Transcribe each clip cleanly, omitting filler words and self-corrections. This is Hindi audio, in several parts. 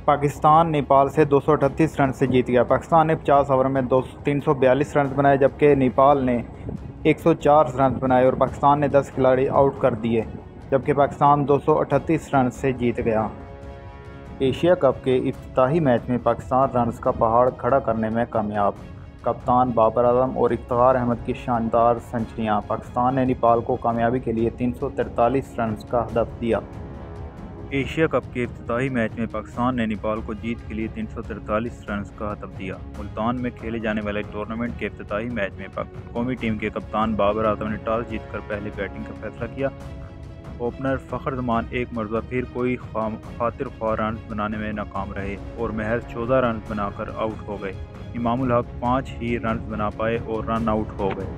पाकिस्तान नेपाल से 238 रन से जीत गया। पाकिस्तान ने 50 ओवर में 342 रन बनाए, जबकि नेपाल ने 104 रन बनाए और पाकिस्तान ने 10 खिलाड़ी आउट कर दिए, जबकि पाकिस्तान 238 रन से जीत गया। एशिया कप के इफ्तिताही मैच में पाकिस्तान रन्स का पहाड़ खड़ा करने में कामयाब। कप्तान बाबर आजम और इफ्तिखार अहमद की शानदार सेंचुरियां। पाकिस्तान ने नेपाल को कामयाबी के लिए 343 रन का हदफ दिया। एशिया कप के इफ्तिताही मैच में पाकिस्तान ने नेपाल को जीत के लिए 343 रन का हदफ दिया। मुल्तान में खेले जाने वाले टूर्नामेंट के इफ्तिताही मैच में कौमी टीम के कप्तान बाबर आजम ने टॉस जीतकर पहले बैटिंग का फैसला किया। ओपनर फ़खर जमान एक मरतबा फिर कोई खातिर ख्वाह रन बनाने में नाकाम रहे और महज 14 रन बनाकर आउट हो गए। इमामुल हक 5 ही रन बना पाए और रन आउट हो गए।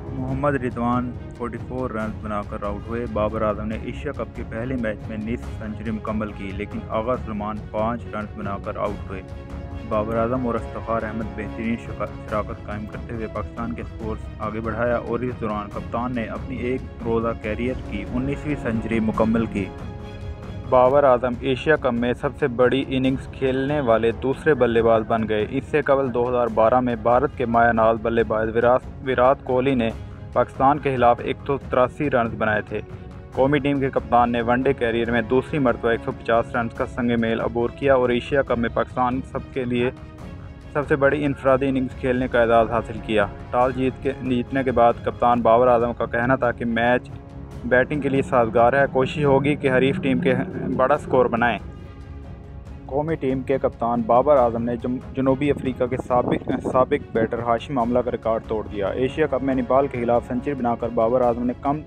मोहम्मद रिजवान 44 रन बनाकर आउट हुए। बाबर आजम ने एशिया कप के पहले मैच में निस्फ सेंचुरी मुकम्मल की, लेकिन आगा सलमान 5 रन बनाकर आउट हुए। बाबर आजम और इफ्तिखार अहमद बेहतरीन शराकत कायम करते हुए पाकिस्तान के स्कोर आगे बढ़ाया और इस दौरान कप्तान ने अपनी एक रोज़ा कैरियर की 19वीं सेंचुरी मुकम्मल की। बाबर आजम एशिया कप में सबसे बड़ी इनिंग्स खेलने वाले दूसरे बल्लेबाज बन गए। इससे कबल 2012 में भारत के माया नाज बल्लेबाज विराट कोहली ने पाकिस्तान के खिलाफ 183 रन बनाए थे। कौमी टीम के कप्तान ने वनडे कैरियर में दूसरी मरतबा 150 रन का संग मेल अबूर किया और एशिया कप में पाकिस्तान सबके लिए सबसे बड़ी इनफरादी इनिंग्स खेलने का एजाज़ हासिल किया। टॉस जीतने के बाद कप्तान बाबर आजम का कहना था कि मैच बैटिंग के लिए साजगार है, कोशिश होगी कि हरीफ टीम के बड़ा स्कोर बनाएं। कौमी टीम के कप्तान बाबर आजम ने जनूबी अफ्रीका के साबिक बैटर हाशिम आमला का रिकॉर्ड तोड़ दिया। एशिया कप में नेपाल के खिलाफ सेंचुरी बनाकर बाबर आजम ने कम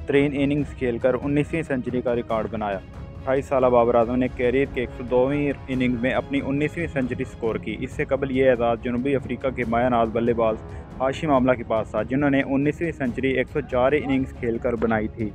तरीन इनिंग्स खेलकर 19वीं सेंचुरी का रिकॉर्ड बनाया। 28 साल बाबर आजम ने कैरियर के 102वीं इनिंग्स में अपनी 19वीं सेंचुरी स्कोर की। इससे कबल ये एजाज़ जनूबी अफ्रीका के माया नाज बल्लेबाज हाशिम आमला के पास था, जिन्होंने 19वीं सेंचुरी 104 इनिंग्स खेलकर बनाई थी।